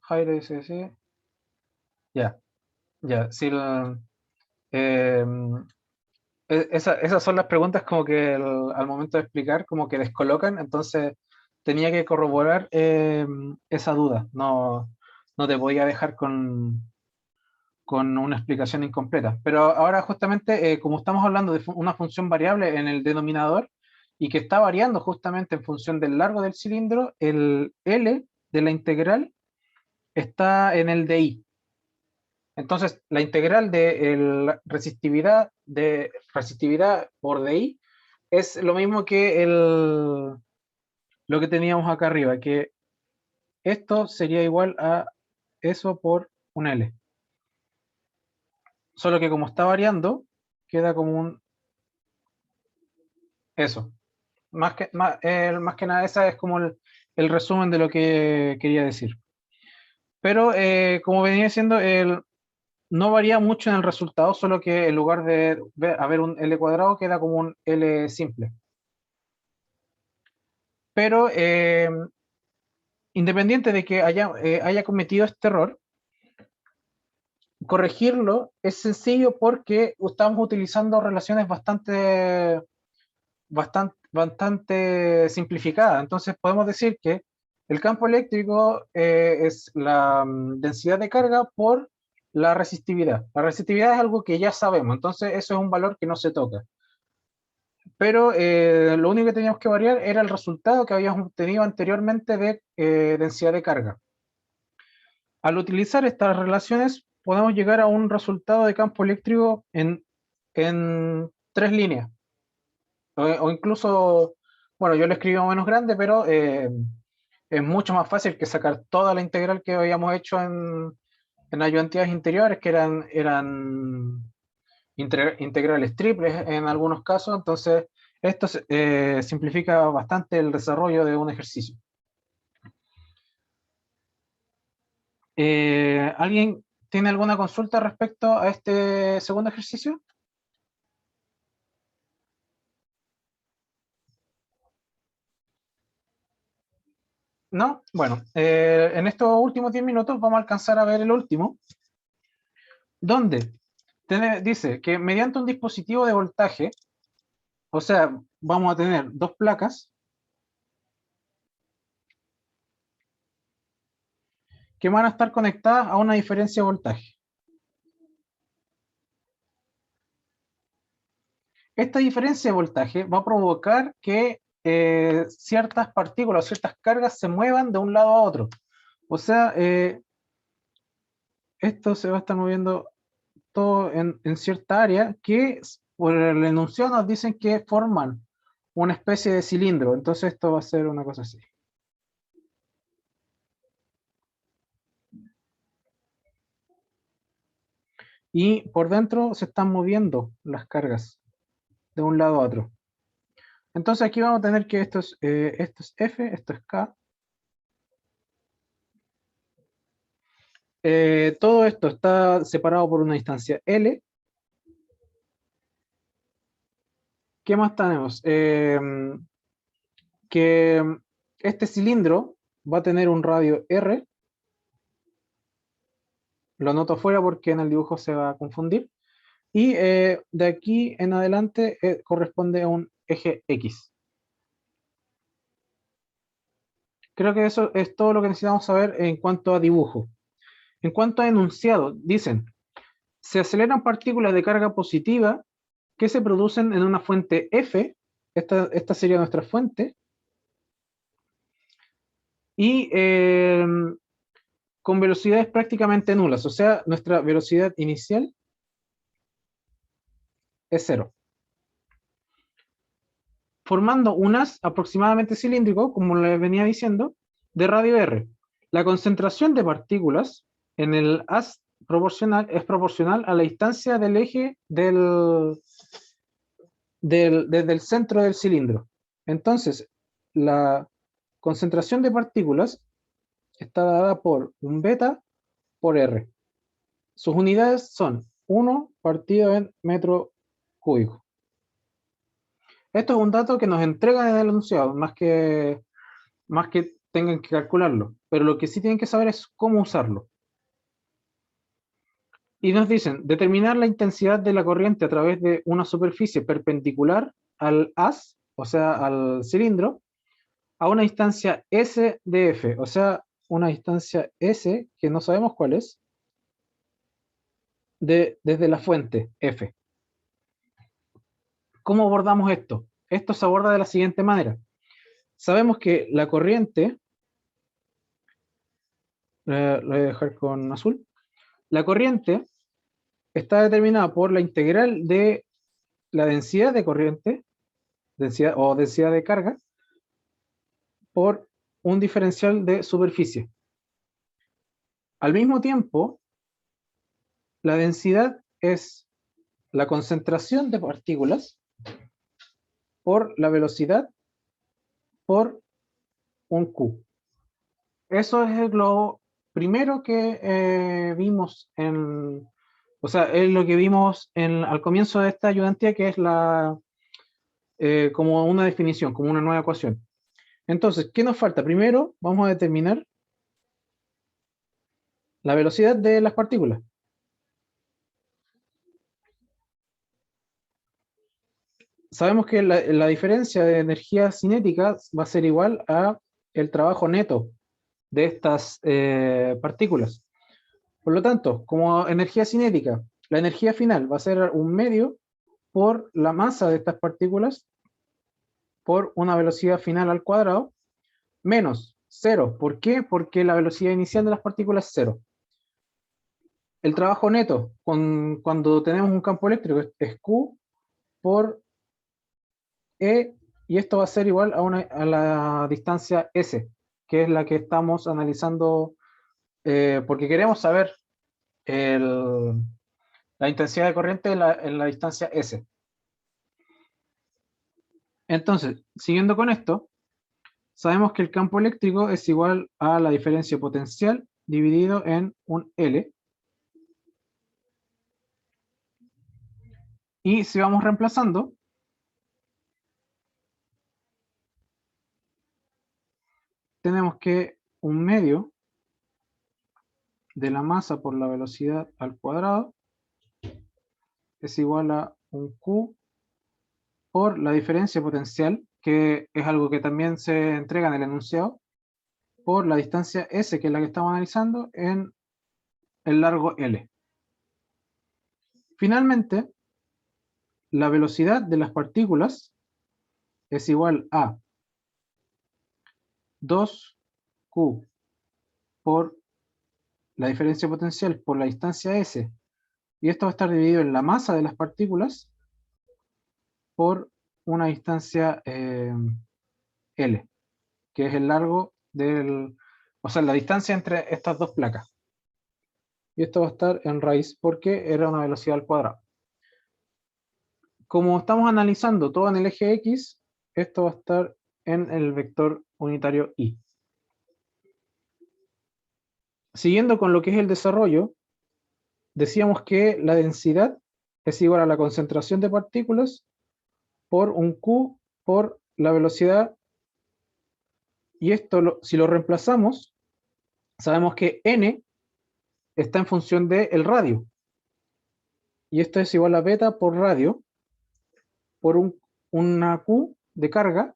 Jairo dice sí. Ya, ya. Sí, eh, esas son las preguntas como que al momento de explicar como que descolocan, entonces tenía que corroborar esa duda. No, no te voy a dejar con una explicación incompleta. Pero ahora justamente, como estamos hablando de una función variable en el denominador y que está variando justamente en función del largo del cilindro, el L de la integral está en el de I. Entonces, la integral de resistividad por DI es lo mismo que lo que teníamos acá arriba, que esto sería igual a eso por un L. Solo que como está variando, queda como un eso. Más que nada, esa es como el resumen de lo que quería decir. Pero como venía diciendo, no varía mucho en el resultado, solo que en lugar de haber un L cuadrado, queda como un L simple. Pero independiente de que haya cometido este error, corregirlo es sencillo porque estamos utilizando relaciones bastante simplificadas. Entonces podemos decir que el campo eléctrico es la densidad de carga por la resistividad. La resistividad es algo que ya sabemos, entonces eso es un valor que no se toca. Pero lo único que teníamos que variar era el resultado que habíamos obtenido anteriormente de densidad de carga. Al utilizar estas relaciones podemos llegar a un resultado de campo eléctrico en 3 líneas. O incluso, bueno, yo lo escribí más o menos grande, pero es mucho más fácil que sacar toda la integral que habíamos hecho en ayudantías interiores, que eran integrales triples en algunos casos. Entonces, esto simplifica bastante el desarrollo de un ejercicio. ¿Alguien tiene alguna consulta respecto a este segundo ejercicio? ¿No? Bueno, en estos últimos 10 minutos vamos a alcanzar a ver el último, donde dice que mediante un dispositivo de voltaje, o sea, vamos a tener dos placas que van a estar conectadas a una diferencia de voltaje. Esta diferencia de voltaje va a provocar que ciertas partículas, ciertas cargas se muevan de un lado a otro. O sea, esto se va a estar moviendo todo en cierta área que por el enunciado nos dicen que forman una especie de cilindro. Entonces esto va a ser una cosa así. Y por dentro se están moviendo las cargas de un lado a otro. Entonces aquí vamos a tener que esto es F, esto es K. Todo esto está separado por una distancia L. ¿Qué más tenemos? Que este cilindro va a tener un radio R. Lo anoto afuera porque en el dibujo se va a confundir. Y de aquí en adelante corresponde a un eje X. Creo que eso es todo lo que necesitamos saber en cuanto a dibujo. En cuanto a enunciado, dicen, se aceleran partículas de carga positiva que se producen en una fuente F, esta sería nuestra fuente, y con velocidades prácticamente nulas, o sea, nuestra velocidad inicial es 0. Formando un haz aproximadamente cilíndrico, como les venía diciendo, de radio R. La concentración de partículas en el haz proporcional es proporcional a la distancia del eje desde el centro del cilindro. Entonces, la concentración de partículas está dada por un beta por R. Sus unidades son 1 partido en metro cúbico. Esto es un dato que nos entregan en el enunciado, más que tengan que calcularlo. Pero lo que sí tienen que saber es cómo usarlo. Y nos dicen, determinar la intensidad de la corriente a través de una superficie perpendicular al haz, o sea, al cilindro, a una distancia S de F, o sea, una distancia S que no sabemos cuál es, desde la fuente F. ¿Cómo abordamos esto? Esto se aborda de la siguiente manera. Sabemos que la corriente, lo voy a dejar con azul, la corriente está determinada por la integral de la densidad de corriente densidad o densidad de carga, por un diferencial de superficie. Al mismo tiempo, la densidad es la concentración de partículas por la velocidad por un Q. Eso es lo primero que vimos o sea, es lo que vimos al comienzo de esta ayudantía, que es como una definición, como una nueva ecuación. Entonces, ¿qué nos falta? Primero, vamos a determinar la velocidad de las partículas. Sabemos que la diferencia de energía cinética va a ser igual a el trabajo neto de estas partículas. Por lo tanto, como energía cinética, la energía final va a ser un medio por la masa de estas partículas por una velocidad final al cuadrado menos 0. ¿Por qué? Porque la velocidad inicial de las partículas es 0. El trabajo neto cuando tenemos un campo eléctrico es Q por E, y esto va a ser igual a la distancia S, que es la que estamos analizando, porque queremos saber la intensidad de corriente en la distancia S. Entonces, siguiendo con esto, sabemos que el campo eléctrico es igual a la diferencia potencial dividido en un L. Y si vamos reemplazando, tenemos que un medio de la masa por la velocidad al cuadrado es igual a un Q por la diferencia potencial, que es algo que también se entrega en el enunciado, por la distancia S, que es la que estamos analizando, en el largo L. Finalmente, la velocidad de las partículas es igual a 2Q por la diferencia potencial por la distancia S, y esto va a estar dividido en la masa de las partículas por una distancia L, que es el largo o sea, la distancia entre estas dos placas. Y esto va a estar en raíz porque era una velocidad al cuadrado. Como estamos analizando todo en el eje X, esto va a estar en el vector unitario Y. Siguiendo con lo que es el desarrollo, decíamos que la densidad es igual a la concentración de partículas por un Q por la velocidad, y esto si lo reemplazamos, sabemos que N está en función del radio, y esto es igual a beta por radio por una Q de carga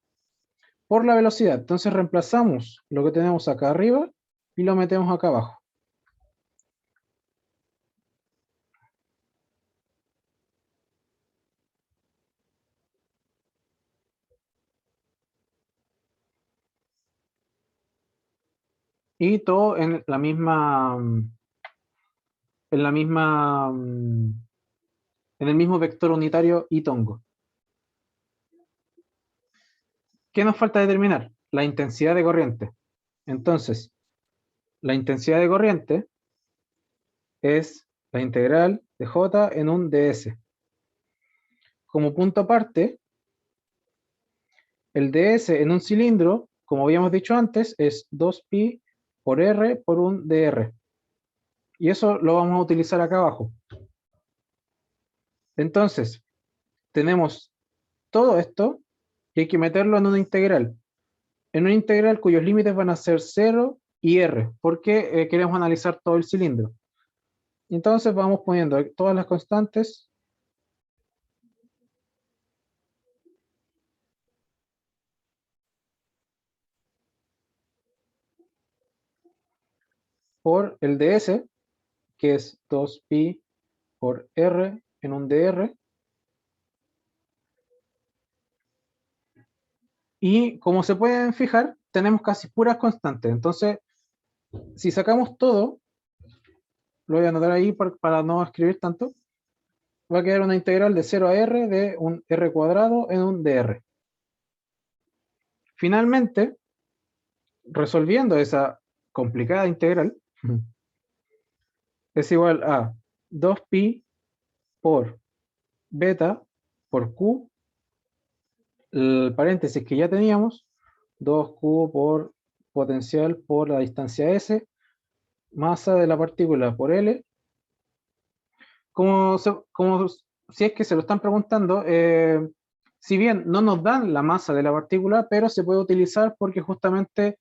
por la velocidad. Entonces reemplazamos lo que tenemos acá arriba y lo metemos acá abajo. Y todo en en el mismo vector unitario y tongo. ¿Qué nos falta determinar? La intensidad de corriente. Entonces, la intensidad de corriente es la integral de J en un ds. Como punto aparte, el ds en un cilindro, como habíamos dicho antes, es 2pi por r por un dr. Y eso lo vamos a utilizar acá abajo. Entonces, tenemos todo esto y hay que meterlo en una integral. En una integral cuyos límites van a ser 0 y r, porque queremos analizar todo el cilindro. Entonces vamos poniendo todas las constantes por el ds, que es 2pi por r en un dr. Y como se pueden fijar, tenemos casi puras constantes. Entonces, si sacamos todo, lo voy a anotar ahí para no escribir tanto, va a quedar una integral de 0 a r de un r cuadrado en un dr. Finalmente, resolviendo esa complicada integral, es igual a 2pi por beta por q, el paréntesis que ya teníamos, 2q por potencial por la distancia s, masa de la partícula por L. Como si es que se lo están preguntando, si bien no nos dan la masa de la partícula, pero se puede utilizar porque justamente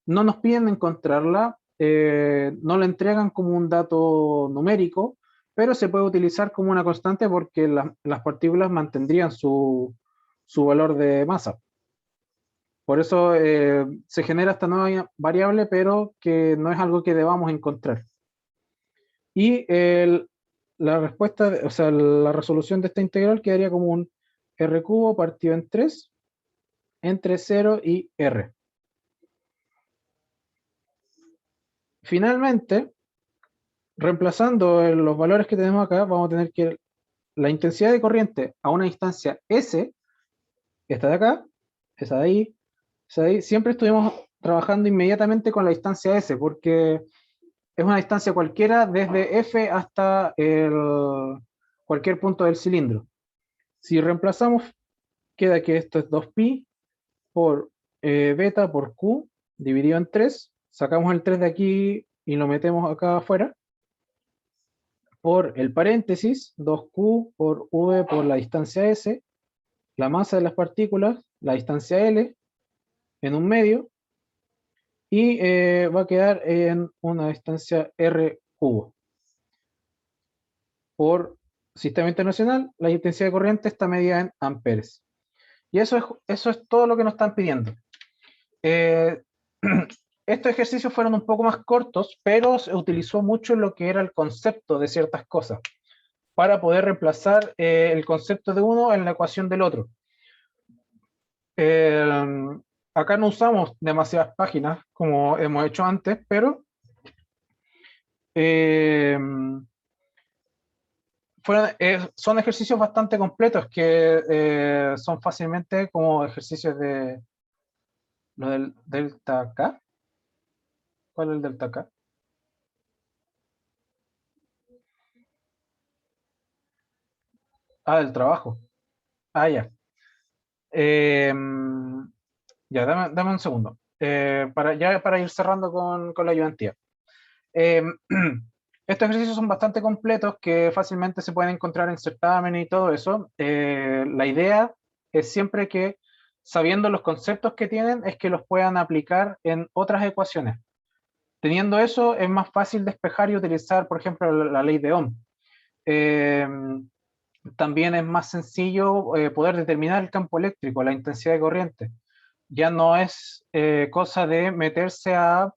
no nos piden encontrarla, no la entregan como un dato numérico, pero se puede utilizar como una constante porque las partículas mantendrían su valor de masa. Por eso se genera esta nueva variable, pero que no es algo que debamos encontrar. Y la respuesta, o sea, la resolución de esta integral quedaría como un r cubo partido en 3 entre 0 y r. Finalmente, reemplazando los valores que tenemos acá, vamos a tener que la intensidad de corriente a una distancia S, esta de acá, esa de ahí, esa de ahí, siempre estuvimos trabajando inmediatamente con la distancia S, porque es una distancia cualquiera desde F hasta cualquier punto del cilindro. Si reemplazamos, queda que esto es 2pi por beta por q dividido en 3, sacamos el 3 de aquí y lo metemos acá afuera, por el paréntesis, 2q por v por la distancia s, la masa de las partículas, la distancia L, en un medio, y va a quedar en una distancia R cubo. Por sistema internacional, la intensidad de corriente está medida en amperes. Y eso es todo lo que nos están pidiendo. Estos ejercicios fueron un poco más cortos, pero se utilizó mucho lo que era el concepto de ciertas cosas, para poder reemplazar el concepto de uno en la ecuación del otro. Acá no usamos demasiadas páginas como hemos hecho antes, pero eh, son ejercicios bastante completos que son fácilmente como ejercicios de lo del delta K. ¿Cuál es el delta K? Ah, del trabajo. Ah, ya. Eh, ya, dame un segundo. Para ir cerrando con la ayudantía. Eh, estos ejercicios son bastante completos que fácilmente se pueden encontrar en certámenes y todo eso. La idea es siempre que, sabiendo los conceptos que tienen, es que los puedan aplicar en otras ecuaciones. Teniendo eso, es más fácil despejar y utilizar, por ejemplo, la ley de Ohm. Eh, También es más sencillo poder determinar el campo eléctrico, la intensidad de corriente. Ya no es cosa de meterse a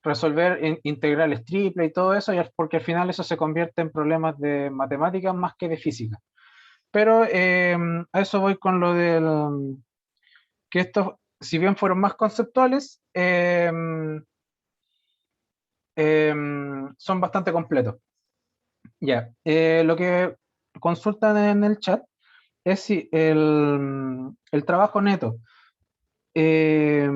resolver integrales triple y todo eso, porque al final eso se convierte en problemas de matemáticas más que de física. Pero a eso voy con lo del que estos, si bien fueron más conceptuales, son bastante completos. Ya, lo que consultan en el chat es si el trabajo neto. eh,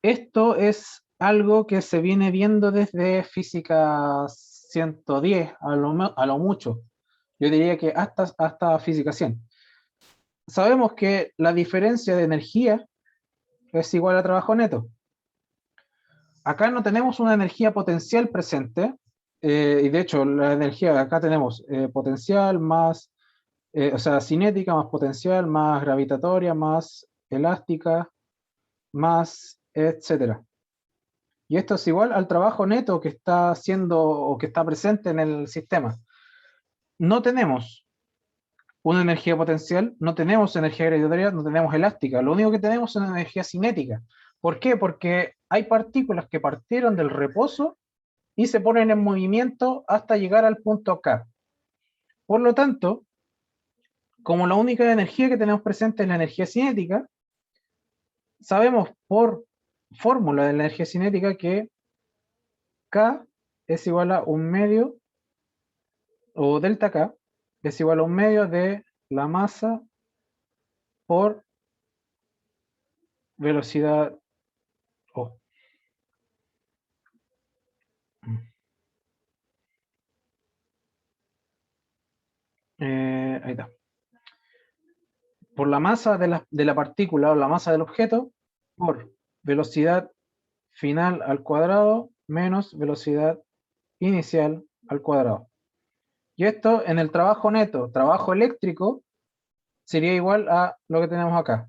Esto es algo que se viene viendo desde física 110, a lo mucho. Yo diría que hasta física 100. Sabemos que la diferencia de energía es igual a trabajo neto. Acá no tenemos una energía potencial presente, y de hecho la energía, acá tenemos potencial más, o sea, cinética más potencial, más gravitatoria, más elástica, más etcétera. Y esto es igual al trabajo neto que está haciendo o que está presente en el sistema. No tenemos una energía potencial, no tenemos energía gravitatoria, no tenemos elástica. Lo único que tenemos es una energía cinética. ¿Por qué? Porque hay partículas que partieron del reposo y se ponen en movimiento hasta llegar al punto K. Por lo tanto, como la única energía que tenemos presente es la energía cinética, sabemos por fórmula de la energía cinética que K es igual a un medio, o delta K, es igual a un medio de la masa por velocidad... oh. Ahí está. Por la masa de la partícula o la masa del objeto, por velocidad final al cuadrado menos velocidad inicial al cuadrado. Y esto en el trabajo neto, trabajo eléctrico, sería igual a lo que tenemos acá.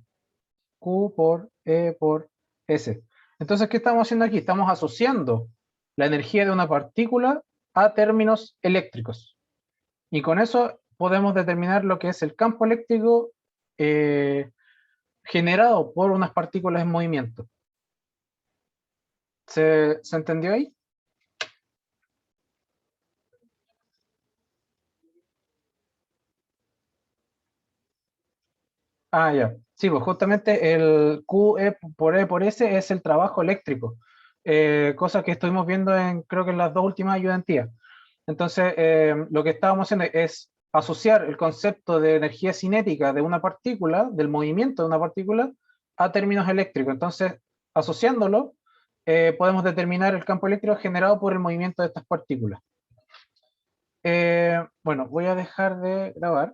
Q por E por S. Entonces, ¿qué estamos haciendo aquí? Estamos asociando la energía de una partícula a términos eléctricos. Y con eso podemos determinar lo que es el campo eléctrico generado por unas partículas en movimiento. ¿Se entendió ahí? Ah, ya. Sí, pues justamente el QE por E por S es el trabajo eléctrico, cosa que estuvimos viendo creo que en las dos últimas ayudantías. Entonces, lo que estábamos haciendo es asociar el concepto de energía cinética de una partícula, del movimiento de una partícula, a términos eléctricos. Entonces, asociándolo, podemos determinar el campo eléctrico generado por el movimiento de estas partículas. Bueno, voy a dejar de grabar.